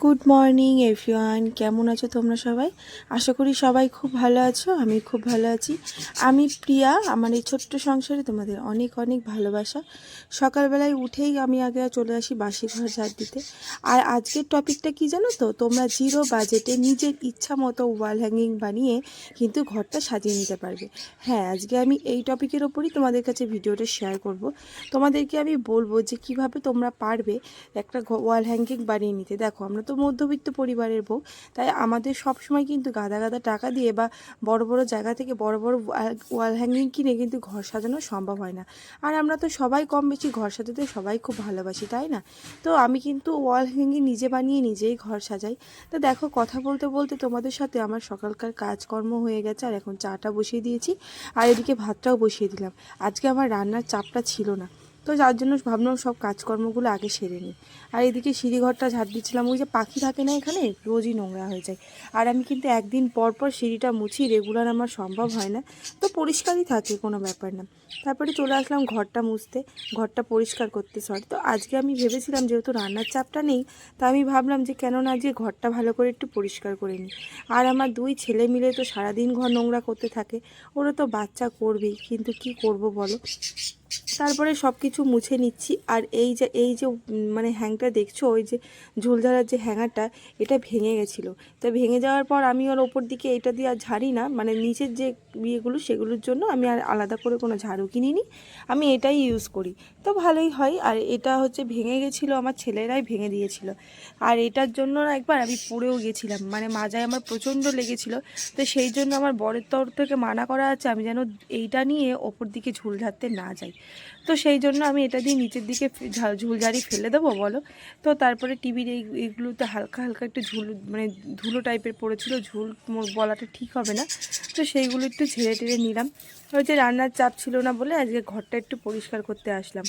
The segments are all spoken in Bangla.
গুড মর্নিং এভরিওয়ান, কেমন আছো তোমরা সবাই? আশা করি সবাই খুব ভালো আছো। আমি খুব ভালো আছি। আমি প্রিয়া। আমার এই ছোট্ট সংসারে তোমাদের অনেক অনেক ভালোবাসা। সকালবেলায় উঠেই আমি আগে চলে আসি বাসি ঘর ঝাড় দিতে। আর আজকের টপিকটা কি জানো তো? তোমরা জিরো বাজেটে নিজের ইচ্ছা মতো ওয়াল হ্যাঙ্গিং বানিয়ে কিন্তু ঘরটা সাজিয়ে নিতে পারবে। হ্যাঁ, আজকে আমি এই টপিকের ওপরই তোমাদের কাছে ভিডিওটা শেয়ার করব। তোমাদেরকে আমি বলবো যে কিভাবে তোমরা পারবে একটা ওয়াল হ্যাঙ্গিং বানিয়ে নিতে। দেখো, আমরা তো মধ্যবিত্ত পরিবারের বউ, তাই আমাদের সব সময় কিন্তু গাদা গাদা টাকা দিয়ে বা বড় বড় জায়গা থেকে বড় বড় ওয়াল হ্যাঙ্গিং কিনে কিন্তু ঘর সাজানো সম্ভব হয় না। আর আমরা তো সবাই কম বেশি ঘর সাজাতে সবাই খুব ভালোবাসি, তাই না? তো আমি কিন্তু ওয়াল হ্যাঙ্গিং নিজে বানিয়ে নিজেই ঘর সাজাই। তো দেখো, কথা বলতে বলতে তোমাদের সাথে আমার সকালকার কাজকর্ম হয়ে গেছে, আর এখন চাটা বসিয়ে দিয়েছি, আর এদিকে ভাতটাও বসিয়ে দিলাম। আজকে আমার রান্নার চাপটা ছিল না, তো যার জন্য ভাবলাম সব কাজকর্মগুলো আগে সেরে নিই। আর এদিকে সিঁড়িঘরটা ঝাড় দিচ্ছিলাম। ওই যে পাখি থাকে না, এখানে রোজই নোংরা হয়ে যায়। আর আমি কিন্তু একদিন পর পর সিঁড়িটা মুছি, রেগুলার আমার সম্ভব হয় না, তো পরিষ্কারই থাকে, কোনো ব্যাপার না। তারপরে চলে আসলাম ঘরটা মুছতে, ঘরটা পরিষ্কার করতে। তো আজকে আমি ভেবেছিলাম যেহেতু রান্নার চাপটা নেই, তা আমি ভাবলাম যে কেন না যে ঘরটা ভালো করে একটু পরিষ্কার করে নিই। আর আমার দুই ছেলে মিলে তো সারাদিন ঘর নোংরা করতে থাকে। ওরা তো বাচ্চা করবেই, কিন্তু কি করব বলো। তারপরে সব কিছু মুছে নিচ্ছি। আর এই যে মানে হ্যাংটা দেখছো, ওই যে ঝুলঝাড়ার যে হ্যাঙ্গারটা, এটা ভেঙে গেছিলো। তো ভেঙে যাওয়ার পর আমি ওর ওপর দিকে এটা দিয়ে আর ঝাড়ি না, মানে নিচের যে ইয়েগুলো সেগুলোর জন্য আমি আর আলাদা করে কোনো ঝাড়ু কিনিনি, আমি এটাই ইউজ করি। তো ভালোই হয়। আর এটা হচ্ছে ভেঙে গেছিলো, আমার ছেলেরাই ভেঙে দিয়েছিল। আর এটার জন্য না একবার আমি পড়েও গেছিলাম, মানে মাজায় আমার প্রচণ্ড লেগেছিলো। তো সেই জন্য আমার বরের তরফ থেকে মানা করা আছে আমি যেন এইটা নিয়ে ওপর দিকে ঝুল ঝাড়তে না যাই। তো সেই জন্য আমি এটা দিয়ে নিচের দিকে ঝুলঝাড়ি ফেলে দেবো বলো। তো তারপরে টিভির এইগুলোতে হালকা হালকা একটু মানে ধুলো টাইপের পড়েছিল, ঝুল বলাটা ঠিক হবে না, তো সেইগুলো একটু ঝেড়ে টেড়ে নিলাম। ওই যে রান্নার চাপ ছিল না বলে আজকে ঘরটা একটু পরিষ্কার করতে আসলাম।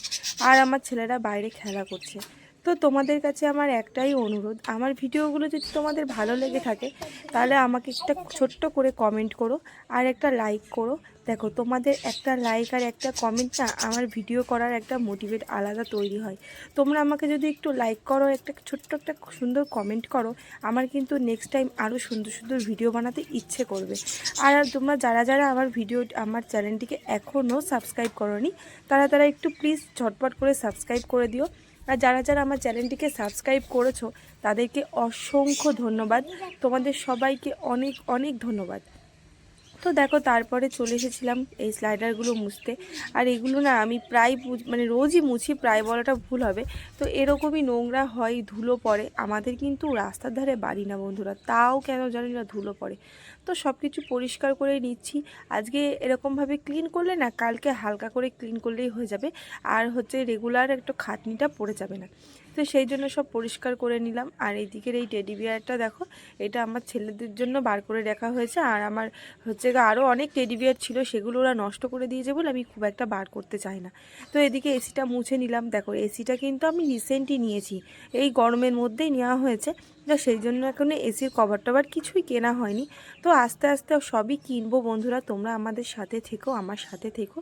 আর আমার ছেলেরা বাইরে খেলা করছে। তো তোমাদের কাছে আমার একটাই অনুরোধ, আমার ভিডিওগুলো যদি তোমাদের ভালো লেগে থাকে তাহলে আমাকে একটা ছোট্ট করে কমেন্ট করো আর একটা লাইক করো। দেখো, তোমাদের একটা লাইক আর একটা কমেন্ট না আমার ভিডিও করার একটা মোটিভেট আলাদা তৈরি হয়। তোমরা আমাকে যদি একটু লাইক করো, একটা ছোট্ট একটা সুন্দর কমেন্ট করো, আমার কিন্তু নেক্সট টাইম আরও সুন্দর সুন্দর ভিডিও বানাতে ইচ্ছে করবে। আর তোমরা যারা যারা আমার চ্যানেলটিকে এখনও সাবস্ক্রাইব করোনি, তারা একটু প্লিজ ঝটপট করে সাবস্ক্রাইব করে দিও। আর যারা যারা আমার চ্যানেলটিকে সাবস্ক্রাইব করেছো তাদেরকে অসংখ্য ধন্যবাদ। তোমাদের সবাইকে অনেক অনেক ধন্যবাদ। তো দেখো, তারপরে চলে এসেছিলাম এই স্লাইডারগুলো মুছতে। আর এগুলো না আমি প্রায় মানে রোজই মুছি, প্রায় বলাটা ভুল হবে। তো এরকমই নোংরা হয়, ধুলো পড়ে। আমাদের কিন্তু রাস্তার ধারে বাড়ি না বন্ধুরা, তাও কেন জানি না ধুলো পড়ে। তো সব কিছু পরিষ্কার করে নিচ্ছি। আজকে এরকমভাবে ক্লিন করলে না কালকে হালকা করে ক্লিন করলেই হয়ে যাবে, আর হচ্ছে রেগুলার একটু খাটনিটা পড়ে যাবে না। তো সেই জন্য সব পরিষ্কার করে নিলাম। আর এইদিকের এই টেডি বিয়ারটা দেখো, এটা আমার ছেলেদের জন্য বার করে রাখা হয়েছে। আর আমার হচ্ছে আরও অনেক টেডি বিয়ার ছিল, সেগুলো ওরা নষ্ট করে দিয়েছে বলে আমি খুব একটা বার করতে চাই না। তো এদিকে এসিটা মুছে নিলাম। দেখো, এসিটা কিন্তু আমি রিসেন্টই নিয়েছি, এই গরমের মধ্যেই নেওয়া হয়েছে। তো সেই জন্য এখন এসির কভার টভার কিছুই কেনা হয়নি। তো আস্তে আস্তে সবই কিনবো বন্ধুরা, তোমরা আমাদের সাথে থেকো, আমার সাথে থেকো।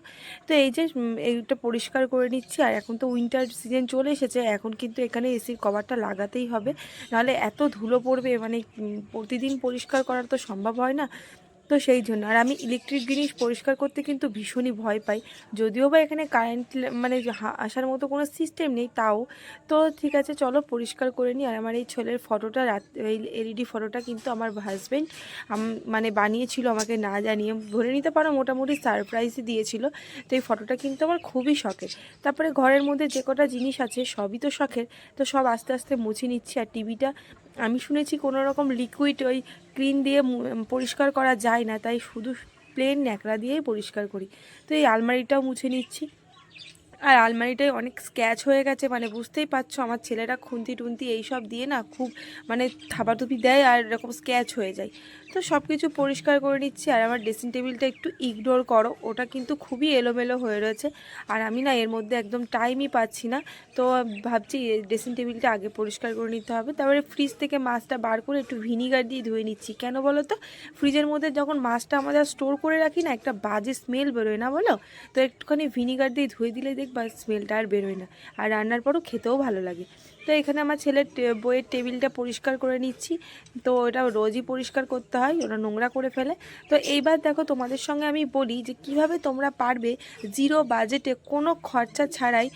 তো এই যে এইটা পরিষ্কার করে নিচ্ছি। আর এখন তো উইন্টার সিজন চলে এসেছে, এখন কিন্তু এখানে এসির কভারটা লাগাতেই হবে, নাহলে এত ধুলো পড়বে, মানে প্রতিদিন পরিষ্কার করা তো সম্ভব হয় না। তো সেই জন্য আর আমি ইলেকট্রিক জিনিস পরিষ্কার করতে কিন্তু ভীষণই ভয় পাই, যদিও বা এখানে কারেন্ট মানে আসার মতো কোনো সিস্টেম নেই, তাও। তো ঠিক আছে, চলো পরিষ্কার করে নিই। আর আমার এই ছেলের ফটোটা এই এলইডি ফটোটা কিন্তু আমার হাজব্যান্ড মানে বানিয়েছিল আমাকে না জানিয়ে, ধরে নিতে পারো মোটামুটি সারপ্রাইজই দিয়েছিল। তো এই ফটোটা কিন্তু আমার খুবই শখের। তারপরে ঘরের মধ্যে যে কটা জিনিস আছে সবই তো শখের, তো সব আস্তে আস্তে মুছে নিচ্ছি। আর টিভিটা আমি শুনেছি কোনো রকম লিকুইড ওই ক্লিন দিয়ে পরিষ্কার করা যায় না, তাই শুধু প্লেন ন্যাকড়া দিয়েই পরিষ্কার করি। তো এই আলমারিটাও মুছে নিচ্ছি। আর আলমারিটায় অনেক স্ক্র্যাচ হয়ে গেছে, মানে বুঝতেই পারছো আমার ছেলেরা খুন্তি টুন্তি এইসব দিয়ে না খুব মানে থাপাথুপি দেয় আর এরকম স্ক্র্যাচ হয়ে যায়। তো সব কিছু পরিষ্কার করে নিচ্ছি। আর আমার ড্রেসিং টেবিলটা একটু ইগনোর করো, ওটা কিন্তু খুবই এলোমেলো হয়ে রয়েছে, আর আমি না এর মধ্যে একদম টাইমই পাচ্ছি না। তো ভাবছি ড্রেসিং টেবিলটা আগে পরিষ্কার করে নিতে হবে। তারপরে ফ্রিজ থেকে মাছটা বার করে একটু ভিনিগার দিয়ে ধুয়ে নিচ্ছি। কেন বলো তো? ফ্রিজের মধ্যে যখন মাছটা আমরা স্টোর করে রাখি না, একটা বাজে স্মেল বেরোয় না বলো? তো একটুখানি ভিনিগার দিয়ে ধুয়ে দিলে দিক বা স্মেলটা আর বেরোয় না, আর রান্নার পরও খেতেও ভালো লাগে। তো এখানে আমার ছেলের বইয়ের টেবিলটা পরিষ্কার করে নিচ্ছি। তো এটা রোজই পরিষ্কার করতে হয়, ওরা নোংরা করে ফেলে। তো এইবার দেখো তোমাদের সঙ্গে আমি বলি যে কিভাবে তোমরা পারবে জিরো বাজেটে কোনো খরচা ছাড়াই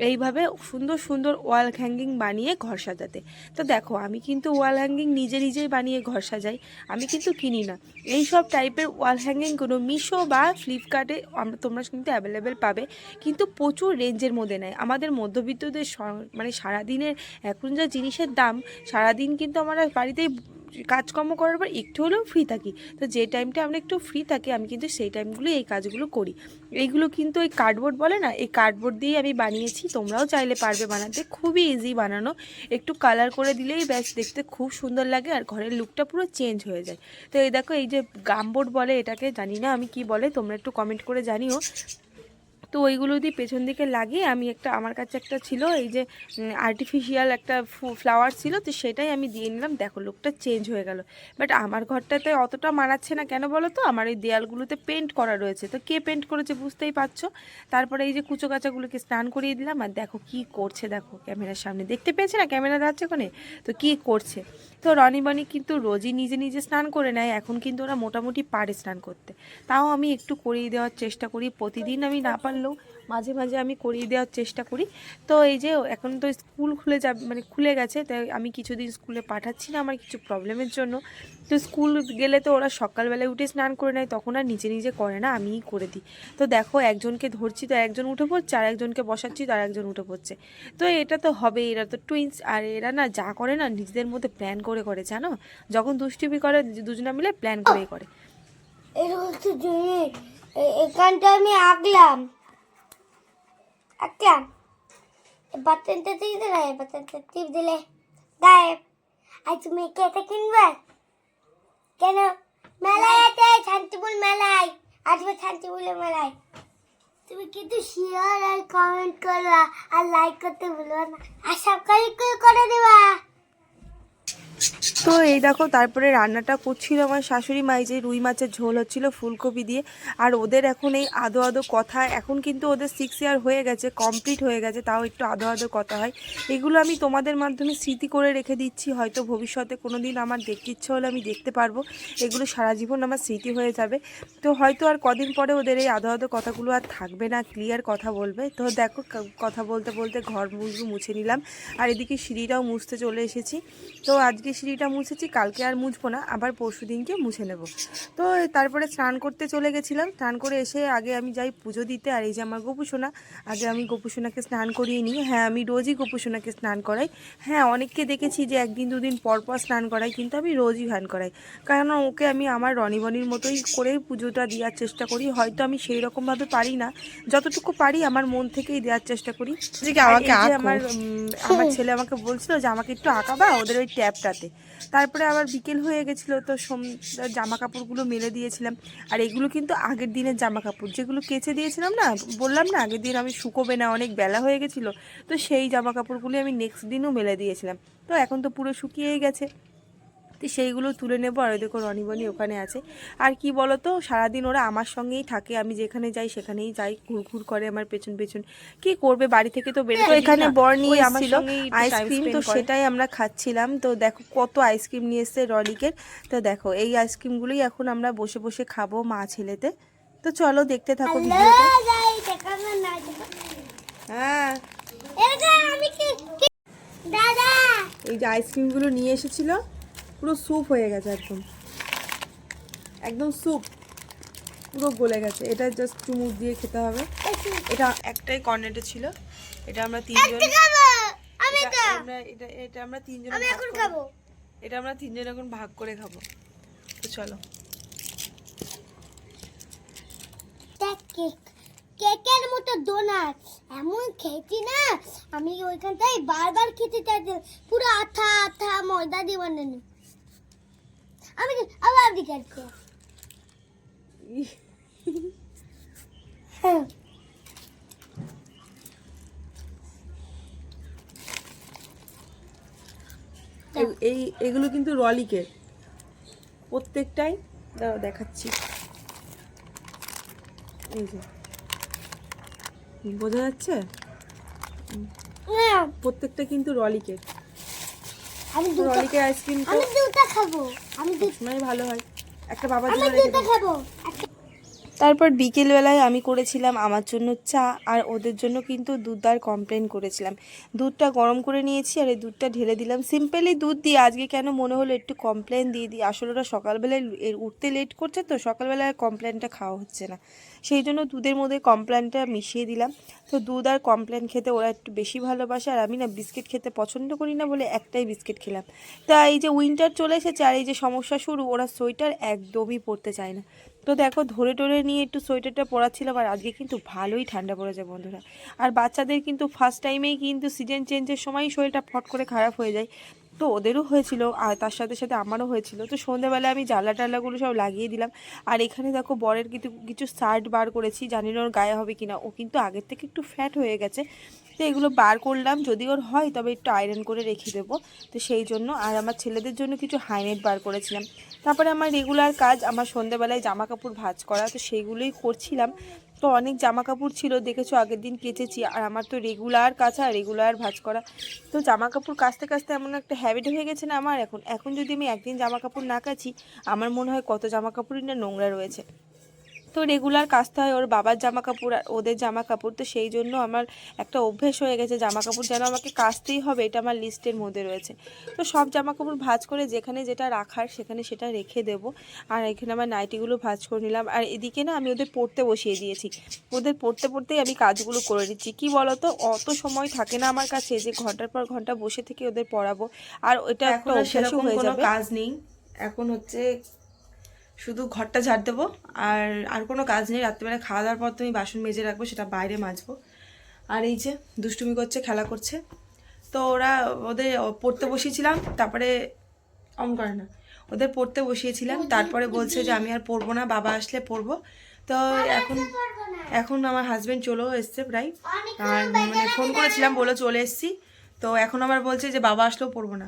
এইভাবে সুন্দর সুন্দর ওয়াল হ্যাঙ্গিং বানিয়ে ঘর সাজাতে। তো দেখো আমি কিন্তু ওয়াল হ্যাঙ্গিং নিজেই বানিয়ে ঘর সাজাই, আমি কিন্তু কিনি না। এই সব টাইপের ওয়াল হ্যাঙ্গিংগুলো মিশো বা ফ্লিপকার্টে তোমরা কিন্তু অ্যাভেলেবেল পাবে, কিন্তু প্রচুর রেঞ্জের মধ্যে নেয়। আমাদের মধ্যবিত্তদের মানে সারাদিনের এখন যা জিনিসের দাম, সারাদিন কিন্তু আমরা বাড়িতেই কাজকর্ম করার পর একটু হলেও ফ্রি থাকি। তো যে টাইমটা আমরা একটু ফ্রি থাকি আমি কিন্তু সেই টাইমগুলো এই কাজগুলো করি। এইগুলো কিন্তু ওই কার্ডবোর্ড বলে না, এই কার্ডবোর্ড দিয়েই আমি বানিয়েছি, তোমরাও চাইলে পারবে বানাতে, খুবই ইজি বানানো। একটু কালার করে দিলেই ব্যাস দেখতে খুব সুন্দর লাগে আর ঘরের লুকটা পুরো চেঞ্জ হয়ে যায়। তো এই দেখো এই যে গামবোর্ড বলে এটাকে, জানি না আমি কি বলে, তোমরা একটু কমেন্ট করে জানিও। তো ওইগুলো দিয়ে পেছন দিকে লাগিয়ে আমি একটা, আমার কাছে একটা ছিল এই যে আর্টিফিশিয়াল একটা ফ্লাওয়ার ছিল, তো সেটাই আমি দিয়ে নিলাম। দেখো লুকটা চেঞ্জ হয়ে গেল। বাট আমার ঘরটাতে অতটা মানাচ্ছে না, কেন বলো তো, আমার এই দেয়ালগুলোতে পেন্ট করা রয়েছে। তো কে পেন্ট করেছে বুঝতেই পারছো। তারপরে এই যে কুচো কাচাগুলোকে স্নান করিয়ে দিলাম, আর দেখো কি করছে, দেখো ক্যামেরার সামনে দেখতে পেয়েছে না, ক্যামেরা যাচ্ছে ওখানে, তো কি করছে। তো রনি বনি কিন্তু রোজই নিজে স্নান করে নেয়, এখন কিন্তু ওরা মোটামুটি পারে স্নান করতে। তাও আমি একটু করিয়ে দেওয়ার চেষ্টা করি, প্রতিদিন আমি না পারলেও মাঝে মাঝে আমি করিয়ে দেওয়ার চেষ্টা করি। তো এই যে এখন তো স্কুল খুলে যাবে, মানে খুলে গেছে, তাই আমি কিছুদিন স্কুলে পাঠাচ্ছি না আমার কিছু প্রবলেমের জন্য। তো স্কুল গেলে তো ওরা সকালবেলায় উঠে স্নান করে নেয়, তখন আর নিজে করে না, আমিই করে দিই। তো দেখো একজনকে ধরছি তো একজন উঠে পড়ছে, আর একজনকে বসাচ্ছি তো আর একজন উঠে পড়ছে। তো এটা তো হবে, এরা তো টুইন্স, আর এরা না যা করে না নিজেদের মধ্যে প্ল্যান করে জানো, যখন দুষ্টুমি করে দুজনে মিলে প্ল্যান করেই করে। এখানটা আমি আঁকলাম বাটনটা টিপ দিলে, বাটনটা টিপ দিলে গায়েব। আর তুমি কেটে কিনবে কেন? মেলায় আছে, শান্তিপুর মেলায় আসবে, শান্তিপুরের মেলায়। তুমি কিন্তু শেয়ার আর কমেন্ট করবা আর লাইক করতে ভুলবা না, আর সাবস্ক্রাইব করে দেবা। তো এই দেখো তারপরে রান্নাটা করছিল আমার শাশুড়ি মা, যে রুই মাছের ঝোল হচ্ছিল ফুলকপি দিয়ে। আর ওদের এখন এই আদো কথা, এখন কিন্তু ওদের 6 ইয়ার হয়ে গেছে, কমপ্লিট হয়ে গেছে, তাও একটু আদো কথা হয়। এগুলো আমি তোমাদের মাধ্যমে স্মৃতি করে রেখে দিচ্ছি, হয়তো ভবিষ্যতে কোনো দিন আমার দেখতে ইচ্ছে হলে আমি দেখতে পারবো, এগুলো সারা জীবন আমার স্মৃতি হয়ে যাবে। তো হয়তো আর কদিন পরে ওদের এই আদো কথাগুলো আর থাকবে না, ক্লিয়ার কথা বলবে। তো দেখো কথা বলতে বলতে ঘর মুছে নিলাম, আর এদিকে সিঁড়িটাও মুছতে চলে এসেছি। তো আজকে সিঁড়িটা মুছেছি, কালকে আর মুছবো না, আবার পরশু দিনকে মুছে নেব। তো তারপরে স্নান করতে চলে গেছিলাম, স্নান করে এসে আগে আমি যাই পুজো দিতে। আর এই যে আমার গোপুসোনা, আগে আমি গোপুসোনাকে স্নান করিয়ে নিই। হ্যাঁ আমি রোজই গোপুসোনাকে স্নান করাই। হ্যাঁ অনেককে দেখেছি যে একদিন দুদিন পর স্নান করাই, কিন্তু আমি রোজই স্নান করাই, কারণ ওকে আমি আমার রনিবনির মতোই করেই পুজোটা দেওয়ার চেষ্টা করি। হয়তো আমি সেই রকমভাবে পারি না, যতটুকু পারি আমার মন থেকেই দেওয়ার চেষ্টা করি। আমার ছেলে আমাকে বলছিল যে আমাকে একটু আঁকাবা ওদের ওই ট্যাবটাতে। তারপরে আবার বিকেল হয়ে গেছিলো, তো জামা কাপড়গুলো মেলে দিয়েছিলাম। আর এগুলো কিন্তু আগের দিনের জামা কাপড়, যেগুলো কেচে দিয়েছিলাম না, বললাম না আগের দিন আমি শুকোবে না, অনেক বেলা হয়ে গেছিলো, তো সেই জামা কাপড়গুলি আমি নেক্সট দিনও মেলে দিয়েছিলাম। তো এখন তো পুরো শুকিয়েই গেছে, তো সেইগুলো তুলে নেবো। আর দেখো রনিবনি ওখানে আছে। আর কি বলো তো, সারাদিন ওরা আমার সঙ্গেই থাকে, আমি যেখানে যাই সেখানেই যাই, ঘুরঘুর করে আমার পেছন কি করবে, বাড়ি থেকে তো বের করে। এখানে বর নিয়ে এসেছিল আইসক্রিম, তো সেটাই আমরা খাচ্ছিলাম। তো দেখো কত আইসক্রিম নিয়ে এসছে রলিকের। তো দেখো এই আইসক্রিমগুলোই এখন আমরা বসে বসে খাবো মা ছেলেতে। তো চলো দেখতে থাকো ভিডিওটা। হ্যাঁ এই যে আইসক্রিমগুলো নিয়ে এসেছিল, পুরো স্যুপ হয়ে গেছে, একদম স্যুপ পুরো গলে গেছে। এটা জাস্ট চুমুক দিয়ে খেতে হবে। এটা একটাই কর্নেটে ছিল, এটা আমরা তিনজন, এটা আমরা তিনজন খাবো, এটা আমরা তিনজন এখন ভাগ করে খাবো। তো চলো। কেকের মতো ডোনাট এমন খেয়েছি না আমি, ওইখানটাই বারবার খেতে চাইছি, পুরো আঠা ময়দা দিয়ে বানানো। আমি আবার দিচ্ছি। এগুলো কিন্তু রলিকের প্রত্যেকটাই, দেখাচ্ছি। এই যে বোঝা যাচ্ছে? না, প্রত্যেকটা কিন্তু রলিকের। আমি দুটো রলিকের আইসক্রিম তো আমি দুটো খাবো। আমি দুটো সবসময় ভালো হয়। একটা বাবার আমি জন্য রেখে দুটো দিই। খাবো। তারপর বিকেলবেলায় আমি করেছিলাম আমার জন্য চা, আর ওদের জন্য কিন্তু দুধটার কমপ্লেন করেছিলাম। দুধটা গরম করে নিয়েছি আর এই দুধটা ঢেলে দিলাম। সিম্পলি দুধ দিয়ে আজকে কেন মনে হলো একটু কমপ্লেন দিয়ে দিই। আসলে ওরা সকালবেলায় উঠতে লেট করছে, তো সকালবেলায় কমপ্লেনটা খাওয়া হচ্ছে না, সেই জন্য দুধের মধ্যে কমপ্লেনটা মিশিয়ে দিলাম। তো দুধ আর কমপ্লেন খেতে ওরা একটু বেশি ভালোবাসে, আর আমি না বিস্কিট খেতে পছন্দ করি না বলে একটাই বিস্কিট খেলাম। তা এই যে উইন্টার চলে এসেছে আর এই যে সমস্যা শুরু, ওরা সোয়েটার একদমই পরতে চায় না। তো দেখো ধরে টরে নিয়ে একটু সোয়েটারটা পরাচ্ছিলাম, আর আজকে কিন্তু ভালোই ঠান্ডা পড়েছে বন্ধুরা। আর বাচ্চাদের কিন্তু ফার্স্ট টাইমেই কিন্তু সিজন চেঞ্জের সময়ই শরীরটা ফট করে খারাপ হয়ে যায়। তো ওদেরও হয়েছিল আর তার সাথে সাথে আমারও হয়েছিল। তো সন্ধ্যাবেলা আমি জানলা টাল্লাগুলো সব লাগিয়ে দিলাম। আর এখানে দেখো বরের কিছু কিছু শার্ট বার করেছি, জানি না ওর গায়ে হবে কিনা। ও কিন্তু আগের থেকে একটু ফ্যাট হয়ে গেছে, তো এগুলো বার করলাম, যদি ওর হয় তবে একটু আয়রন করে রেখে দেবো। তো সেই জন্য। আর আমার ছেলেদের জন্য কিছু হাইনেট বার করেছিলাম। তারপরে আমার রেগুলার কাজ আমার সন্ধ্যাবেলায় জামা কাপড় ভাঁজ করা, তো সেইগুলোই করছিলাম। তো অনেক জামা কাপড় ছিল, দেখেছো আগের দিন কেচেছি, আর আমার তো রেগুলার কাচা রেগুলার ভাঁজ করা। তো জামা কাপড় কাচতে কাচতে এমন একটা হ্যাবিট হয়ে গেছে না আমার, এখন এখন যদি আমি একদিন জামা কাপড় না কাচি, আমার মনে হয় কত জামা কাপড়ই না নোংরা রয়েছে। তো রেগুলার কাচতে হয় ওর বাবার জামা কাপড় আর ওদের জামা কাপড়। তো সেই জন্য আমার একটা অভ্যেস হয়ে গেছে জামা কাপড় যেন আমাকে কাচতেই হবে, এটা আমার লিস্টের মধ্যে রয়েছে। তো সব জামা কাপড় ভাঁজ করে যেখানে যেটা রাখার সেখানে সেটা রেখে দেবো। আর এখানে আমার নাইটিগুলো ভাঁজ করে নিলাম। আর এদিকে না আমি ওদের পড়তে বসিয়ে দিয়েছি, ওদের পড়তে পড়তেই আমি কাজগুলো করে দিচ্ছি। কি বলো তো, অত সময় থাকে না আমার কাছে যে ঘন্টার পর ঘন্টা বসে থেকে ওদের পড়াবো, আর ওটা একটা অভ্যাসও হয়ে যাবে। কাজ নেই এখন, হচ্ছে শুধু ঘরটা ঝাড় দেবো। আর কোনো কাজ নেই, রাত্রিবেলা খাওয়া দাওয়ার পর তুমি বাসন মেজে রাখবো, সেটা বাইরে মাজবো। আর এই যে দুষ্টুমি করছে, খেলা করছে। তো ওদের পড়তে বসিয়েছিলাম, তারপরে অন করে না, ওদের পড়তে বসিয়েছিলাম, তারপরে বলছে যে আমি আর পড়বো না, বাবা আসলে পড়বো। তো এখন এখন আমার হাজব্যান্ড চলেও এসছে প্রায়। আর মানে ফোন করেছিলাম, বলে চলে এসছি। তো এখন আবার বলছে যে বাবা আসলেও পড়বো না।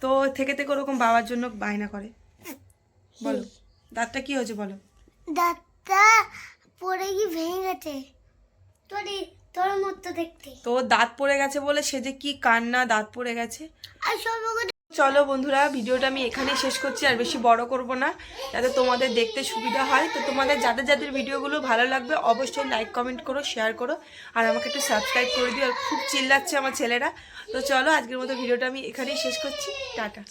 তো থেকে থেকে ওরকম বাবার জন্য বায়না করে। বলো দাঁতটা কি হয়েছে বলো? দাঁতটা পড়ে গিয়ে ভেঙে গেছে। তোর মতো দেখতে। তো দাঁত পড়ে গেছে বলে সে যে কি কান্না, দাঁত পড়ে গেছে। আর সব চলো বন্ধুরা, ভিডিওটা আমি এখানেই শেষ করছি, আর বেশি বড় করব না, যাতে তোমাদের দেখতে সুবিধা হয়। তো তোমাদের যাদের যাদের ভিডিওগুলো ভালো লাগবে অবশ্যই লাইক কমেন্ট করো, শেয়ার করো, আর আমাকে একটু সাবস্ক্রাইব করে দিও। আর খুব চিল্লাচ্ছে আমার ছেলেরা। তো চলো আজকের মতো ভিডিওটা আমি এখানেই শেষ করছি, টাটা।